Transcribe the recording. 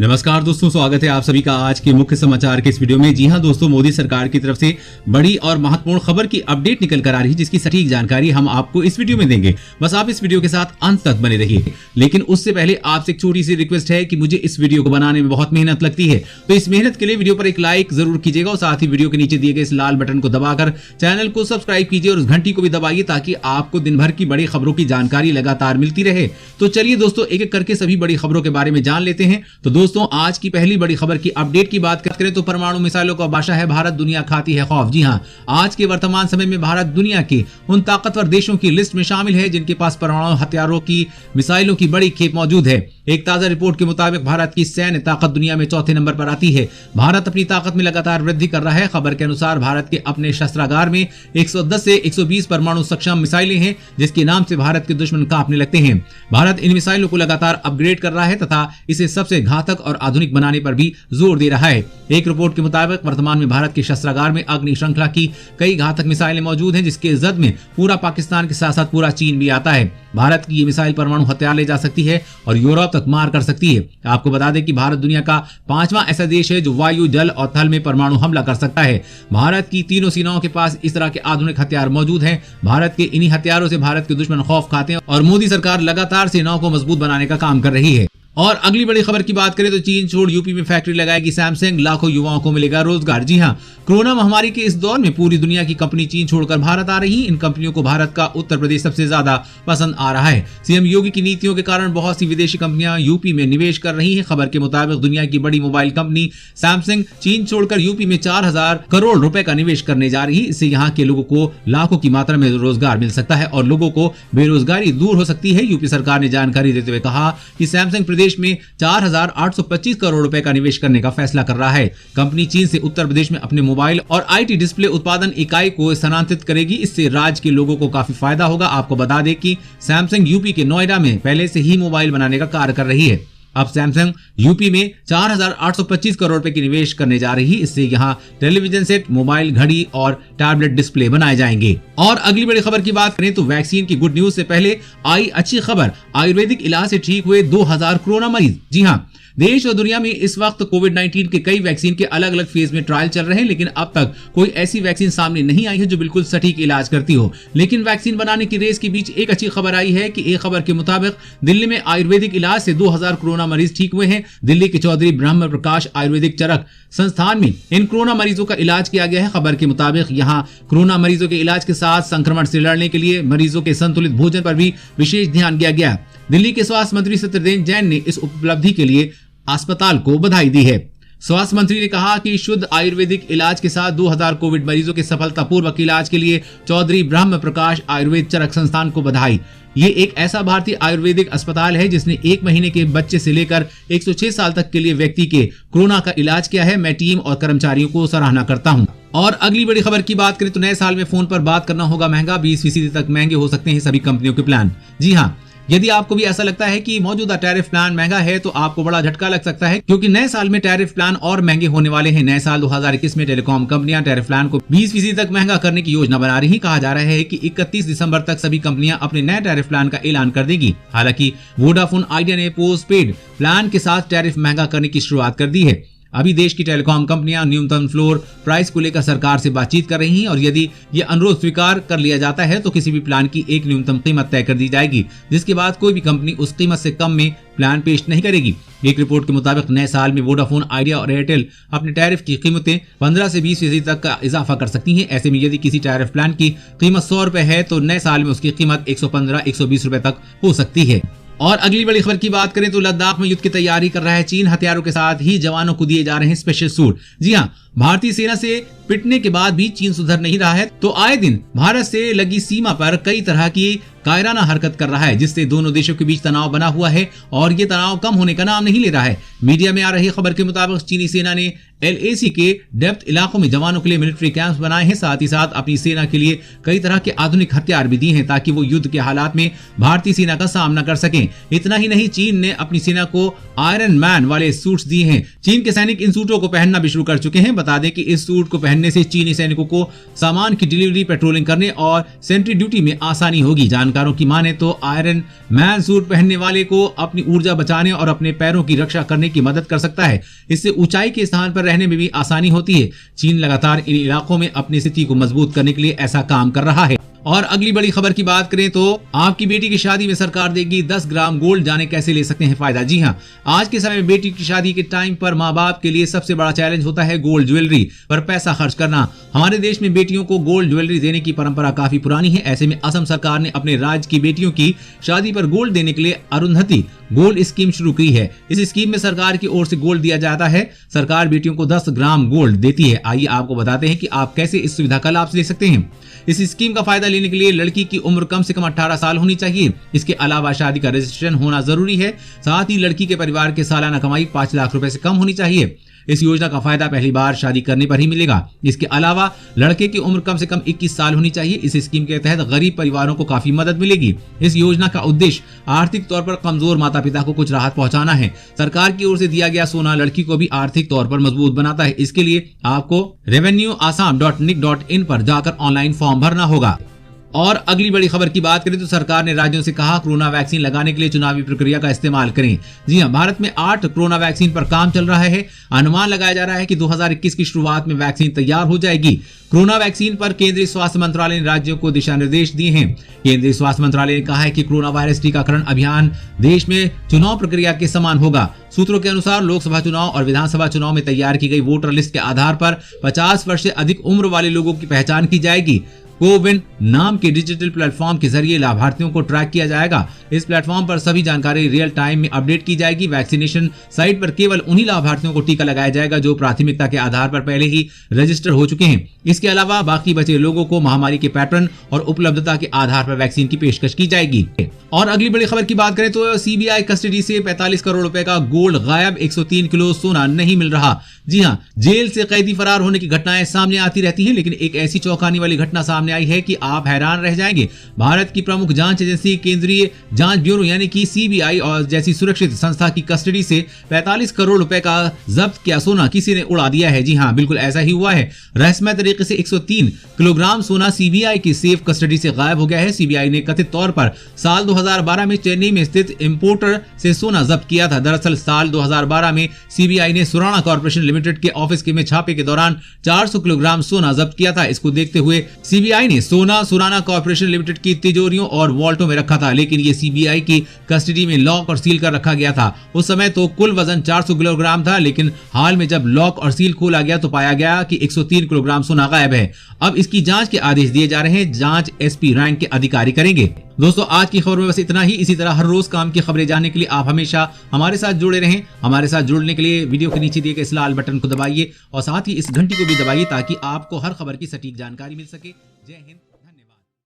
नमस्कार दोस्तों, स्वागत है आप सभी का आज के मुख्य समाचार के इस वीडियो में। जी हां दोस्तों, मोदी सरकार की तरफ से बड़ी और महत्वपूर्ण खबर की अपडेट निकल कर आ रही है, जिसकी सटीक जानकारी हम आपको इस वीडियो में देंगे। बस आप इस वीडियो के साथ अंत तक बने रहिए। लेकिन उससे पहले आपसे एक छोटी सी रिक्वेस्ट है कि मुझे इस वीडियो को बनाने में बहुत मेहनत लगती है, तो इस मेहनत के लिए वीडियो पर एक लाइक जरूर कीजिएगा और साथ ही वीडियो के नीचे दिए गए इस लाल बटन को दबाकर चैनल को सब्सक्राइब कीजिए और उस घंटी को भी दबाइए ताकि आपको दिन भर की बड़ी खबरों की जानकारी लगातार मिलती रहे। तो चलिए दोस्तों, एक एक करके सभी बड़ी खबरों के बारे में जान लेते हैं। तो दोस्तों, आज की पहली बड़ी खबर की अपडेट की बात करें तो परमाणु मिसाइलों का बादशाह है भारत, दुनिया खाती है खौफ। जी हां, आज के वर्तमान समय में भारत दुनिया के उन ताकतवर देशों की लिस्ट में शामिल है जिनके पास परमाणु हथियारों की मिसाइलों की बड़ी खेप मौजूद है। एक ताजा रिपोर्ट के मुताबिक भारत की सैन्य ताकत दुनिया में चौथे नंबर पर आती है। भारत अपनी ताकत में लगातार वृद्धि कर रहा है। खबर के अनुसार भारत के अपने शस्त्रागार में 110 से 120 परमाणु सक्षम मिसाइलें हैं, जिसके नाम से भारत के दुश्मन कांपने लगते हैं। भारत इन मिसाइलों को लगातार अपग्रेड कर रहा है तथा इसे सबसे घातक और आधुनिक बनाने पर भी जोर दे रहा है। एक रिपोर्ट के मुताबिक वर्तमान में भारत के शस्त्रागार में अग्नि श्रृंखला की कई घातक मिसाइलें मौजूद हैं, जिसके जद में पूरा पाकिस्तान के साथ साथ पूरा चीन भी आता है। भारत की ये मिसाइल परमाणु हथियार ले जा सकती है और यूरोप तक मार कर सकती है। आपको बता दें कि भारत दुनिया का 5वां ऐसा देश है जो वायु, जल और थल में परमाणु हमला कर सकता है। भारत की तीनों सेनाओं के पास इस तरह के आधुनिक हथियार मौजूद हैं। भारत के इन्हीं हथियारों से भारत के दुश्मन खौफ खाते हैं और मोदी सरकार लगातार सेनाओं को मजबूत बनाने का काम कर रही है। और अगली बड़ी खबर की बात करें तो चीन छोड़ यूपी में फैक्ट्री लगाएगी सैमसंग, लाखों युवाओं को मिलेगा रोजगार। जी हां, कोरोना महामारी के इस दौर में पूरी दुनिया की कंपनी चीन छोड़कर भारत आ रही। इन कंपनियों को भारत का उत्तर प्रदेश सबसे ज्यादा पसंद आ रहा है। सीएम योगी की नीतियों के कारण बहुत सी विदेशी कंपनियां यूपी में निवेश कर रही हैं। खबर के मुताबिक दुनिया की बड़ी मोबाइल कंपनी सैमसंग चीन छोड़कर यूपी में 4000 करोड़ रुपए का निवेश करने जा रही है। इससे यहाँ के लोगों को लाखों की मात्रा में रोजगार मिल सकता है और लोगों को बेरोजगारी दूर हो सकती है। यूपी सरकार ने जानकारी देते हुए कहा कि सैमसंग प्रदेश में 4825 करोड़ रुपए का निवेश करने का फैसला कर रहा है। कंपनी चीन से उत्तर प्रदेश में अपने मोबाइल और आईटी डिस्प्ले उत्पादन इकाई को स्थानांतरित करेगी। इससे राज्य के लोगों को काफी फायदा होगा। आपको बता दें कि सैमसंग यूपी के नोएडा में पहले से ही मोबाइल बनाने का कार्य कर रही है। अब सैमसंग यूपी में 4825 करोड़ रुपए की निवेश करने जा रही है। इससे यहाँ टेलीविजन सेट, मोबाइल, घड़ी और टैबलेट डिस्प्ले बनाए जाएंगे। और अगली बड़ी खबर की बात करें तो वैक्सीन की गुड न्यूज से पहले आई अच्छी खबर, आयुर्वेदिक इलाज से ठीक हुए 2000 कोरोना मरीज। जी हाँ, देश और दुनिया में इस वक्त कोविड-19 के कई वैक्सीन के अलग अलग फेज में ट्रायल चल रहे हैं, लेकिन अब तक कोई ऐसी वैक्सीन सामने नहीं आई है जो बिल्कुल सटीक इलाज करती हो। लेकिन वैक्सीन बनाने की रेस के बीच एक अच्छी खबर आई है कि एक खबर के मुताबिक दिल्ली में आयुर्वेदिक इलाज से 2000 कोरोना मरीज ठीक हुए हैं। दिल्ली के चौधरी ब्रह्म प्रकाश आयुर्वेदिक चरक संस्थान में इन कोरोना मरीजों का इलाज किया गया है। खबर के मुताबिक यहाँ कोरोना मरीजों के इलाज के साथ संक्रमण से लड़ने के लिए मरीजों के संतुलित भोजन पर भी विशेष ध्यान दिया गया। दिल्ली के स्वास्थ्य मंत्री सत्यदेव जैन ने इस उपलब्धि के लिए अस्पताल को बधाई दी है। स्वास्थ्य मंत्री ने कहा कि शुद्ध आयुर्वेदिक इलाज के साथ 2000 कोविड मरीजों के सफलतापूर्वक इलाज के लिए चौधरी ब्रह्म प्रकाश आयुर्वेद चरक संस्थान को बधाई। ये एक ऐसा भारतीय आयुर्वेदिक अस्पताल है जिसने 1 महीने के बच्चे से लेकर 106 साल तक के लिए व्यक्ति के कोरोना का इलाज किया है। मैं टीम और कर्मचारियों को सराहना करता हूं। और अगली बड़ी खबर की बात करें तो नए साल में फोन पर बात करना होगा महंगा, 20% तक महंगे हो सकते हैं सभी कंपनियों के प्लान। जी हाँ, यदि आपको भी ऐसा लगता है कि मौजूदा टैरिफ प्लान महंगा है तो आपको बड़ा झटका लग सकता है, क्योंकि नए साल में टैरिफ प्लान और महंगे होने वाले हैं। नए साल 2021 में टेलीकॉम कंपनियां टैरिफ प्लान को 20% तक महंगा करने की योजना बना रही हैं। कहा जा रहा है कि 31 दिसंबर तक सभी कंपनियां अपने नए टैरिफ प्लान का ऐलान कर देगी। हालांकि वोडाफोन आइडिया ने पोस्ट पेड प्लान के साथ टैरिफ महंगा करने की शुरुआत कर दी है। अभी देश की टेलीकॉम कंपनियां न्यूनतम फ्लोर प्राइस को लेकर सरकार से बातचीत कर रही हैं और यदि ये अनुरोध स्वीकार कर लिया जाता है तो किसी भी प्लान की एक न्यूनतम कीमत तय कर दी जाएगी, जिसके बाद कोई भी कंपनी उस कीमत से कम में प्लान पेश नहीं करेगी। एक रिपोर्ट के मुताबिक नए साल में वोडाफोन आइडिया और एयरटेल अपने टैरिफ की कीमतें 15 से 20% तक का इजाफा कर सकती हैं। ऐसे में यदि किसी टैरिफ प्लान की कीमत 100 रुपए है तो नए साल में उसकी कीमत 115-120 रुपए तक हो सकती है। और अगली बड़ी खबर की बात करें तो लद्दाख में युद्ध की तैयारी कर रहा है चीन। हथियारों के साथ ही जवानों को दिए जा रहे हैं स्पेशल सूट। जी हाँ, भारतीय सेना से पिटने के बाद भी चीन सुधर नहीं रहा है, तो आए दिन भारत से लगी सीमा पर कई तरह की कायराना हरकत कर रहा है, जिससे दोनों देशों के बीच तनाव बना हुआ है और ये तनाव कम होने का नाम नहीं ले रहा है। मीडिया में आ रही खबर के मुताबिक चीनी सेना ने LAC के डेप्थ इलाकों में जवानों के लिए मिलिट्री कैंप्स बनाए हैं। साथ ही साथ अपनी सेना के लिए कई तरह के आधुनिक हथियार भी दिए हैं ताकि वो युद्ध के हालात में भारतीय सेना का सामना कर सकें। इतना ही नहीं, चीन ने अपनी सेना को आयरन मैन वाले सूट्स दिए हैं। चीन के सैनिक इन सूटों को पहनना भी शुरू कर चुके हैं। बता दें कि इस सूट को पहनने से चीनी सैनिकों को सामान की डिलीवरी, पेट्रोलिंग करने और सेंट्री ड्यूटी में आसानी होगी। जानकारों की माने तो आयरन मैन सूट पहनने वाले को अपनी ऊर्जा बचाने और अपने पैरों की रक्षा करने की मदद कर सकता है। इससे ऊंचाई के स्थान पर रहने में भी आसानी होती है। चीन लगातार इन इलाकों में अपनी स्थिति को मजबूत करने के लिए ऐसा काम कर रहा है। और अगली बड़ी खबर की बात करें तो आपकी बेटी की शादी में सरकार देगी 10 ग्राम गोल्ड। जाने कैसे ले सकते हैं फायदा। जी हां, आज के समय में बेटी की शादी के टाइम पर माँ बाप के लिए सबसे बड़ा चैलेंज होता है गोल्ड ज्वेलरी पर पैसा खर्च करना। हमारे देश में बेटियों को गोल्ड ज्वेलरी देने की परंपरा काफी पुरानी है। ऐसे में असम सरकार ने अपने राज्य की बेटियों की शादी पर गोल्ड देने के लिए अरुंधति गोल्ड स्कीम शुरू की है। इस स्कीम में सरकार की ओर से गोल्ड दिया जाता है। सरकार बेटियों को 10 ग्राम गोल्ड देती है। आइए आपको बताते हैं कि आप कैसे इस सुविधा का लाभ ले सकते हैं। इस स्कीम का फायदा लेने के लिए लड़की की उम्र कम से कम 18 साल होनी चाहिए। इसके अलावा शादी का रजिस्ट्रेशन होना जरूरी है। साथ ही लड़की के परिवार के सालाना कमाई 5 लाख रुपए से कम होनी चाहिए। इस योजना का फायदा पहली बार शादी करने पर ही मिलेगा। इसके अलावा लड़के की उम्र कम से कम 21 साल होनी चाहिए। इस स्कीम के तहत गरीब परिवारों को काफी मदद मिलेगी। इस योजना का उद्देश्य आर्थिक तौर पर कमजोर माता पिता को कुछ राहत पहुंचाना है। सरकार की ओर से दिया गया सोना लड़की को भी आर्थिक तौर पर मजबूत बनाता है। इसके लिए आपको revenueassam.nic.in पर जाकर ऑनलाइन फॉर्म भरना होगा। और अगली बड़ी खबर की बात करें तो सरकार ने राज्यों से कहा कोरोना वैक्सीन लगाने के लिए चुनावी प्रक्रिया का इस्तेमाल करें। जी हां, भारत में 8 कोरोना वैक्सीन पर काम चल रहा है। अनुमान लगाया जा रहा है कि 2021 की शुरुआत में वैक्सीन तैयार हो जाएगी। कोरोना वैक्सीन पर केंद्रीय स्वास्थ्य मंत्रालय ने राज्यों को दिशा निर्देश दिए हैं। केंद्रीय स्वास्थ्य मंत्रालय ने कहा है कि कोरोना वायरस टीकाकरण अभियान देश में चुनाव प्रक्रिया के समान होगा। सूत्रों के अनुसार लोकसभा चुनाव और विधानसभा चुनाव में तैयार की गई वोटर लिस्ट के आधार पर 50 वर्ष से अधिक उम्र वाले लोगों की पहचान की जाएगी। कोविन नाम के डिजिटल प्लेटफॉर्म के जरिए लाभार्थियों को ट्रैक किया जाएगा। इस प्लेटफॉर्म पर सभी जानकारी रियल टाइम में अपडेट की जाएगी। वैक्सीनेशन साइट पर केवल उन्हीं लाभार्थियों को टीका लगाया जाएगा जो प्राथमिकता के आधार पर पहले ही रजिस्टर हो चुके हैं। इसके अलावा बाकी बचे लोगों को महामारी के पैटर्न और उपलब्धता के आधार पर वैक्सीन की पेशकश की जाएगी। और अगली बड़ी खबर की बात करें तो सीबीआई कस्टडी से 45 करोड़ रुपए का गोल्ड गायब, 103 किलो सोना नहीं मिल रहा। जी हां, जेल से कैदी फरार होने की घटनाएं सामने आती रहती हैं, लेकिन एक ऐसी चौंकाने वाली घटना सामने आई है कि आप हैरान रह जाएंगे। भारत की प्रमुख जांच एजेंसी केंद्रीय जांच ब्यूरो यानी कि सीबीआई और जैसी सुरक्षित संस्था की कस्टडी से 45 करोड़ रुपए का जब्त किया सोना किसी ने उड़ा दिया है। जी हां, बिल्कुल ऐसा ही हुआ है। रहस्यमय तरीके से 103 किलोग्राम सोना सीबीआई की सेफ कस्टडी से गायब हो गया है। सीबीआई ने कथित तौर पर साल 2012 में चेन्नई में स्थित इंपोर्टर से सोना जब्त किया था। दरअसल साल 2012 में सीबीआई ने सुराणा कॉर्पोरेशन लिमिटेड के ऑफिस के में छापे के दौरान 400 किलोग्राम सोना जब्त किया था। इसको देखते हुए सीबीआई ने सोना सुराणा कॉर्पोरेशन लिमिटेड की तिजोरियों और वॉल्टों में रखा था, लेकिन ये सीबीआई की कस्टडी में लॉक और सील कर रखा गया था। उस समय तो कुल वजन 400 किलोग्राम था, लेकिन हाल में जब लॉक और सील खोला गया तो पाया गया कि 103 किलोग्राम सोना गायब है। अब इसकी जांच के आदेश दिए जा रहे हैं। जांच एसपी रैंक के अधिकारी करेंगे। दोस्तों, आज की खबर में बस इतना ही। इसी तरह हर रोज काम की खबरें जानने के लिए आप हमेशा हमारे साथ जुड़े रहें। हमारे साथ जुड़ने के लिए वीडियो के नीचे दिए गए इस लाल बटन को दबाइए और साथ ही इस घंटी को भी दबाइए ताकि आपको हर खबर की सटीक जानकारी मिल सके। जय हिंद।